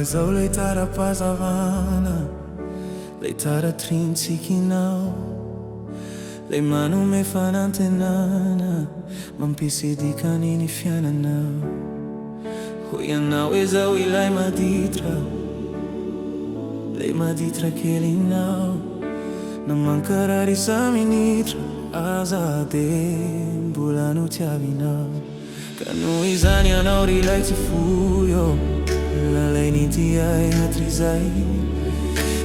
zao leita ara-pazavana, leita ara-trintsikinao, le manome fanantenana, mampisy dikany ny fiainanao. Hoy anao izao ilay maditra, le maditra kelinao, na mankarary sa minitra, aza de mbola notiavinao. Ka noho izany anao ry lay tsy foyo, lalay nity ay hatrizay,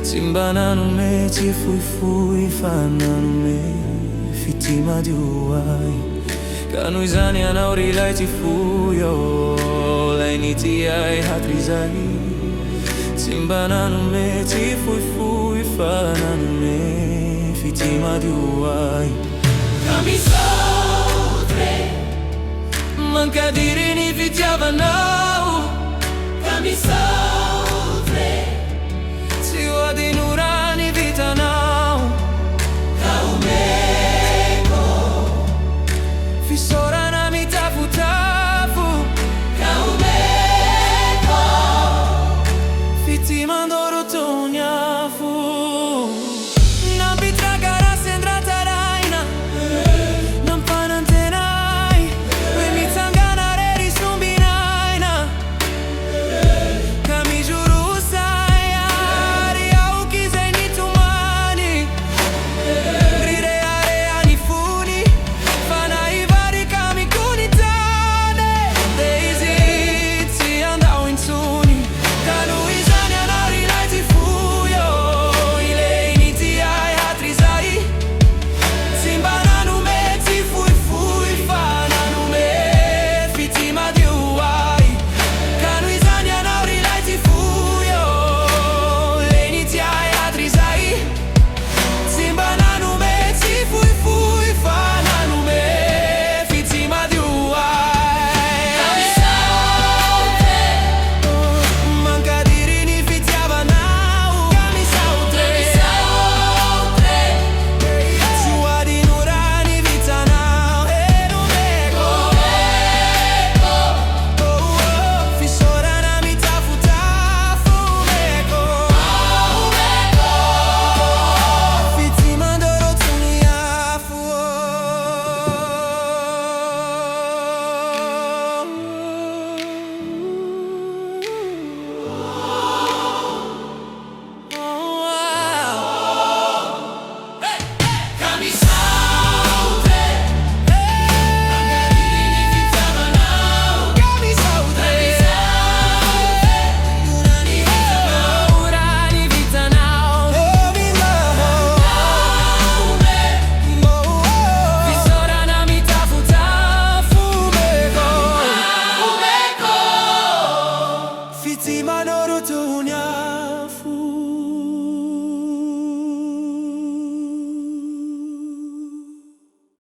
tsy mba nanome tsy fohifohy fa nanome fity madio ay. Ka noho izany anao ry lay tsy foyo, lay nity ay hatrizay, tsy mba nanome tsy fohifohy fa nanome fity madio ay. Kami sofre mankadiri ny fitiavanao, kami